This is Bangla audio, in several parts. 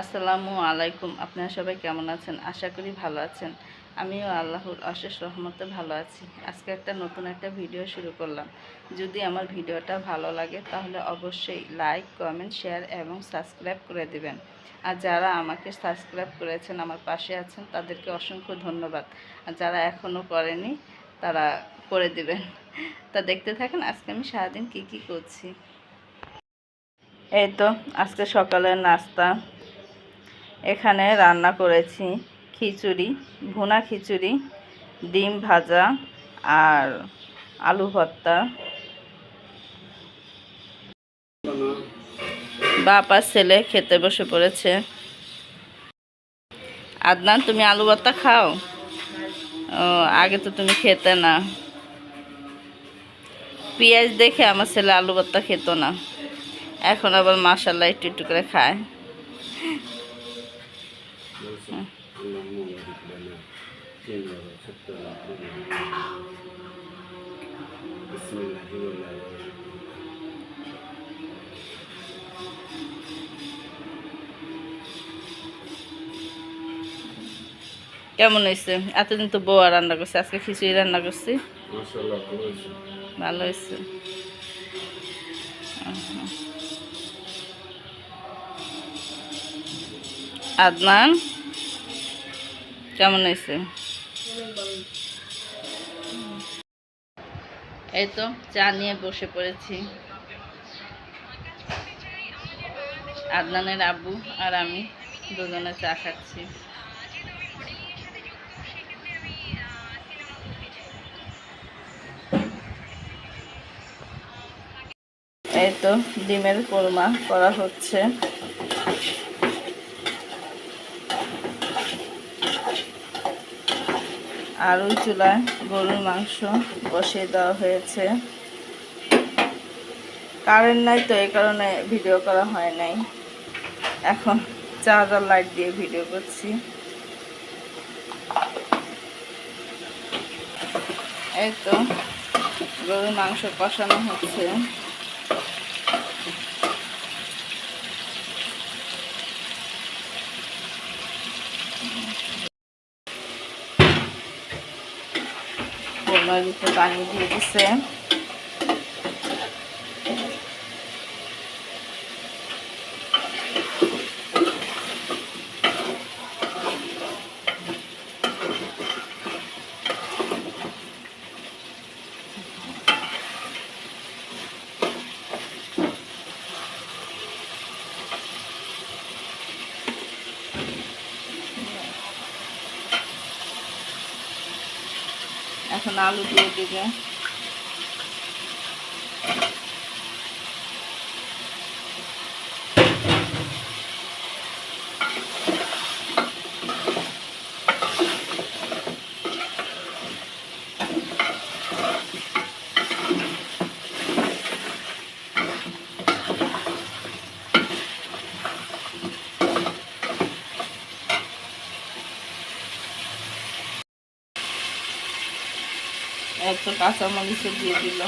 আসসালামু আলাইকুম। আপনারা সবাই কেমন আছেন? আশা করি ভালো আছেন। আমিও আল্লাহর অশেষ রহমতে ভালো আছি। আজকে নতুন একটা ভিডিও শুরু করলাম। যদি আমার ভিডিওটা ভালো লাগে তাহলে অবশ্যই লাইক, কমেন্ট, শেয়ার এবং সাবস্ক্রাইব করে দিবেন। আর যারা আমাকে সাবস্ক্রাইব করেছেন, আমার পাশে আছেন, তাদেরকে অসংখ্য ধন্যবাদ। আর যারা এখনও করেনি তারা করে দিবেন। তা দেখতে থাকেন আজকে আমি সারাদিন কি করছি। এই তো আজকে সকালের নাস্তা। এখানে রান্না করেছি খিচুড়ি, ভুনা খিচুড়ি, ডিম ভাজা আর আলু ভর্তা। বাপ আর ছেলে খেতে বসে পড়েছে। আদনান, তুমি আলু ভর্তা খাও? ও, আগে তো তুমি খেতে না। পেঁয়াজ দেখে আমার ছেলে আলু ভর্তা খেত না, এখন আবার মাশাআল্লাহ একটু একটু করে খায়। কেমন হয়েছে? এতদিন তো বউ রান্না করছে, আজকে খিচুড়ি রান্না করছি। ভালো হয়েছে। আদনান, কেমন হয়েছে? এই তো চা নিয়ে বসে পড়েছি। আদনানের আব্বু আর আমি দুজনে চা খাচ্ছি। এই তো ডিমের কোরমা করা হচ্ছে। আর ওই চুলায় গরুর মাংস বসিয়ে দেওয়া হয়েছে। কারেন্ট নাই তো, এই কারণে ভিডিও করা হয় নাই। এখন চার্জার লাইট দিয়ে ভিডিও করছি। এই তো গরুর মাংস কষানো হচ্ছে। পানি দিয়ে দিছে। এখন আলু দিয়ে দিবে। একটু কাঁচামরিচ দিয়ে দিল।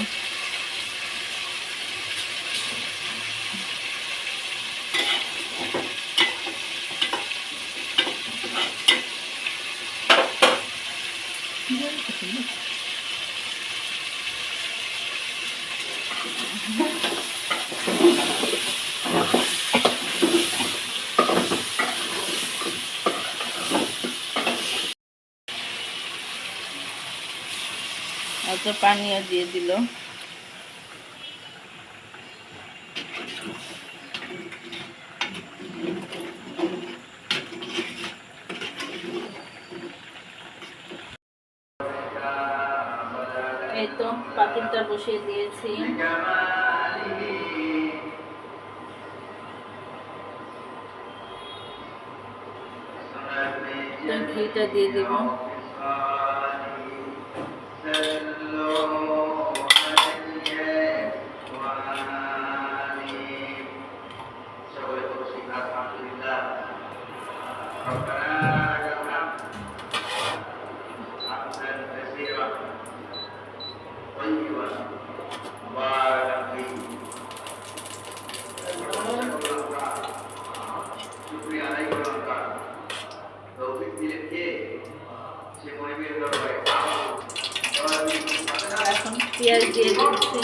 এত পানিও দিয়ে দিল। এই তো পাতিলটা বসিয়ে দিয়েছি। ঘিটা দিয়ে দিব। পেঁয়াজ দিয়ে দিচ্ছি।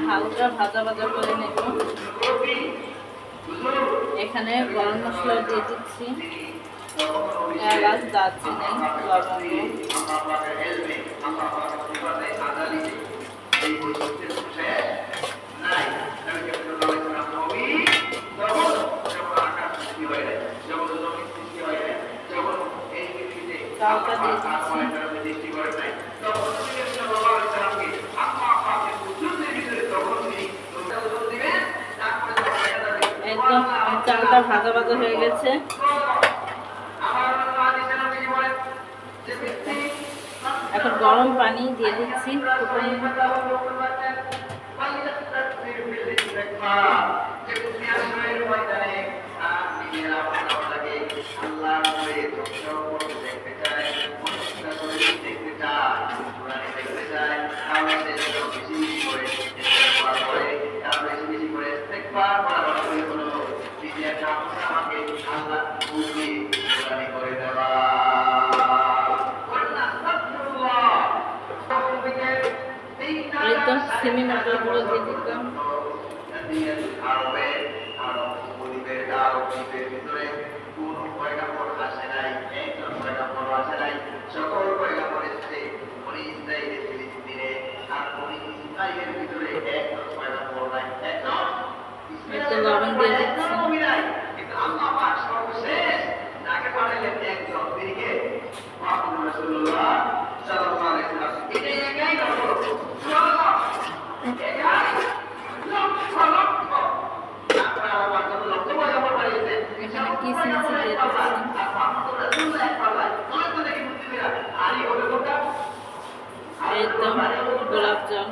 হালকা ভাজা ভাজা করে নেব। এখানে গরম মশলা দিয়ে দিচ্ছি, এলাচ, দারচিনি, লবঙ্গ। চালটা দিয়ে দিচ্ছি। একদম চালটা ভাজা ভাজা হয়ে গেছে। এখন গরম পানি দিয়ে দিচ্ছি। এই তো সিমি মটরগুলো দিয়ে দিলাম। একটু লবণ দিয়ে দিচ্ছি। এখানে কিশমিশ দিয়ে দিচ্ছি। এই তো গোলাপ জল।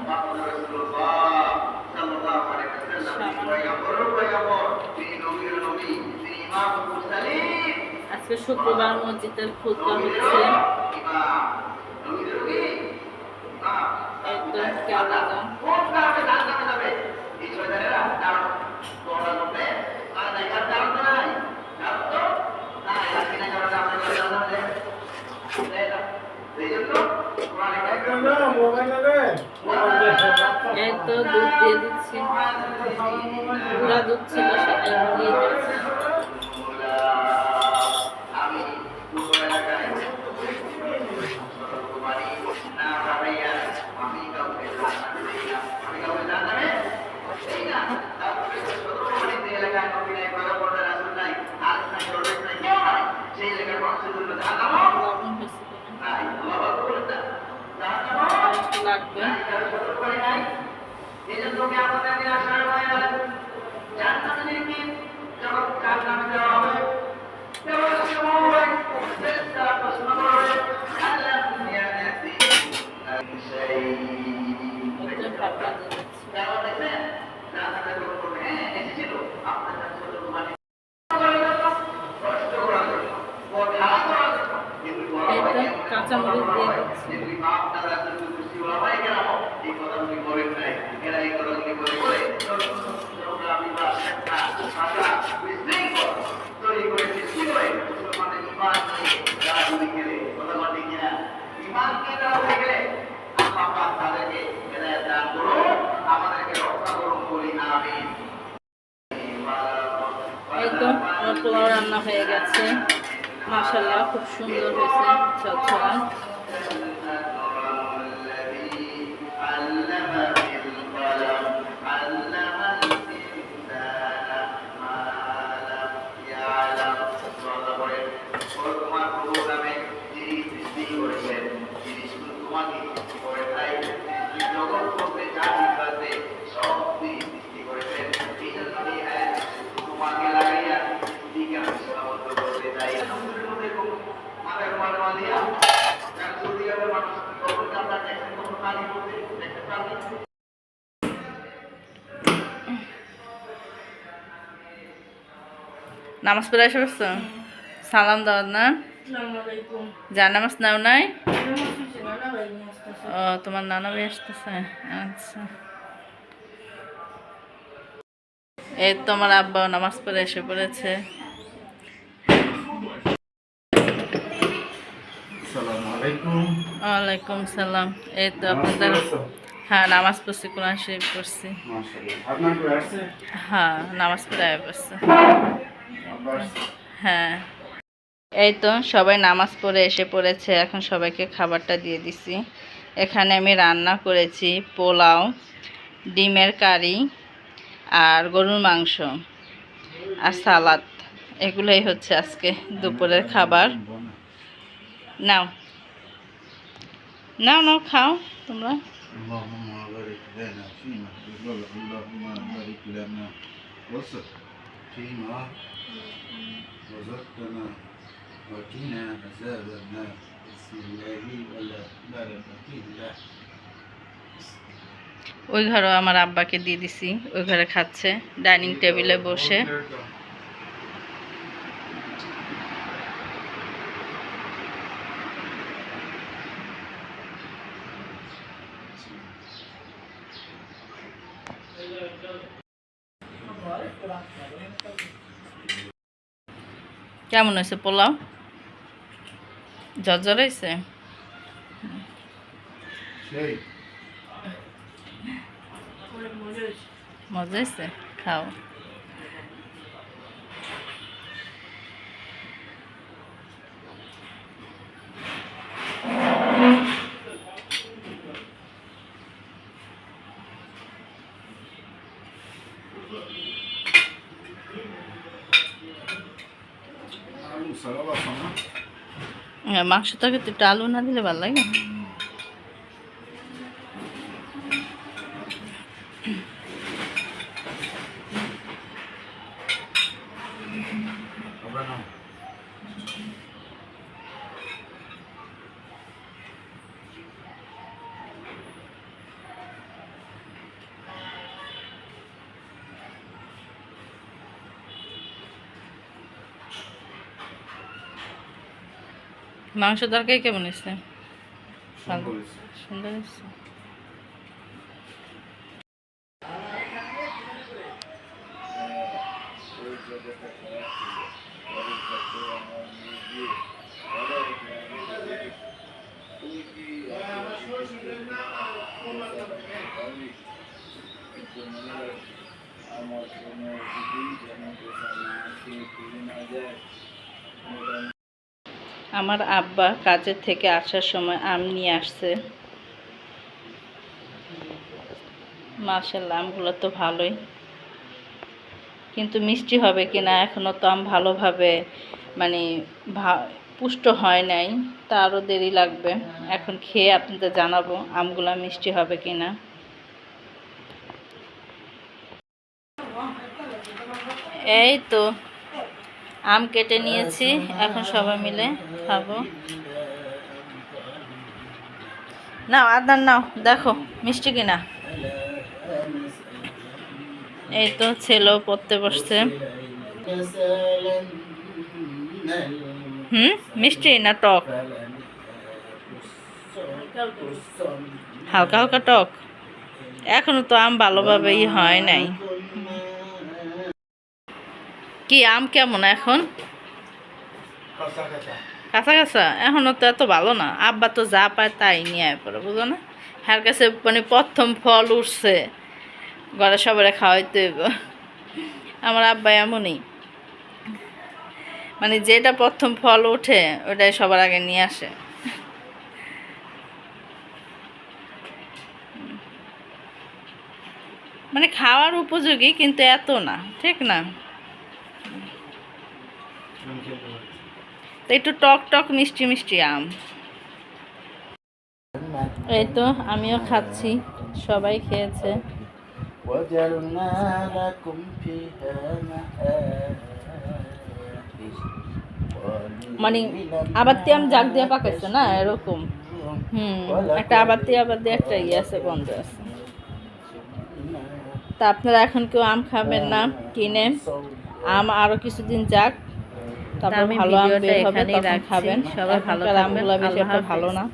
আজকে শুক্রবার মসজিদের খুতবা হচ্ছে। একদম কেওড়া জল। এই তো দুধ দিয়ে দিচ্ছি, গুঁড়া দুধ ছিল সেটা দিয়ে দিচ্ছি। লাগবে কাঁচামরিচ দিয়ে দিচ্ছি। এই তো আমার পোলাও রান্না হয়ে গেছে। মাশাআল্লাহ খুব সুন্দর হয়েছে, ঝরঝরা। নামাজ পড়ে এসে পড়ছো? সালাম দাও না? যা নামাজ নাও নাই? ও তোমার নানা ভাই আসতেছে। আচ্ছা, এই তোমার আব্বা নামাজ পড়ে এসে পড়েছে। ওয়ালাইকুম সালাম। এই তো আপনাদের, হ্যাঁ নামাজ পড়ছি, কোরআন শরীফ পড়ছি। হ্যাঁ নামাজ পড়ে পড়ছে। হ্যাঁ এই তো সবাই নামাজ পড়ে এসে পড়েছে, এখন সবাইকে খাবারটা দিয়ে দিছি। এখানে আমি রান্না করেছি পোলাও, ডিমের কারি, আর গরুর মাংস, আর সালাদ। এগুলোই হচ্ছে আজকে দুপুরের খাবার। নাও নাও নাও, খাও তোমরা। ওই ঘরও আমার আব্বাকে দিয়ে দিছি, ওই ঘরে খাচ্ছে ডাইনিং টেবিলে বসে। কেমন হয়েছে পোলাও? ঝরঝর হয়েছে? মজা হয়েছে? খাও। মাংস তরকারিতে একটু আলু না দিলে ভালো লাগে। মাংস তরকারি কেমন হয়েছে? সুন্দর হয়েছে। আমার আব্বা কাজের থেকে আসার সময় আম নিয়ে আসছে। মাশাআল্লাহ, আমগুলো তো ভালোই, কিন্তু মিষ্টি হবে কিনা এখনও তো আম ভালোভাবে মানে পুষ্ট হয় নাই, তা আরও দেরি লাগবে। এখন খেয়ে আপনাদের জানাবো আমগুলো মিষ্টি হবে কিনা। এই তো আম কেটে নিয়েছি, এখন সবাই মিলে খাবো। নাও আদার নাও, দেখো মিষ্টি কিনা। এই তো ছেলেও পড়তে বসছে। মিষ্টি না টক? হালকা হালকা টক, এখনো তো আম ভালোভাবেই হয় নাই। কি আম কেমন এখন? কাঁচা কাঁচা, এখনো তো এত ভালো না। আব্বা তো যা পায় তাই নিয়ে আয় পড়ে, বুঝো না? হার কাছে মানে প্রথম ফল উঠছে, ঘরে সবাই খাওয়াইতে হইব। আমার আব্বা এমনই, মানে যেটা প্রথম ফল ওঠে ওটাই সবার আগে নিয়ে আসে। মানে খাওয়ার উপযোগী, কিন্তু এত না, ঠিক না? একটু টক টক মিষ্টি মিষ্টি আম। এই তো আমিও খাচ্ছি, সবাই খেয়েছে। মানে আবারতি আম জাগ দিয়ে পাকাইছে না এরকম। একটা আবারতি একটা ইয়ে আছে, বন্ধ আছে। তা আপনারা এখন কেউ আম খাবেন না কিনে, আম আরও কিছুদিন যাক, তারপর আমি ভালো আম ভিডিওটা বের হবে, এখানেই তখন রাখছি। খাবেন। সবাই ভালো এখনকার থাকবেন। আমগুলো বেশি আল্লাহ একটা ভালো হাফেজ। না।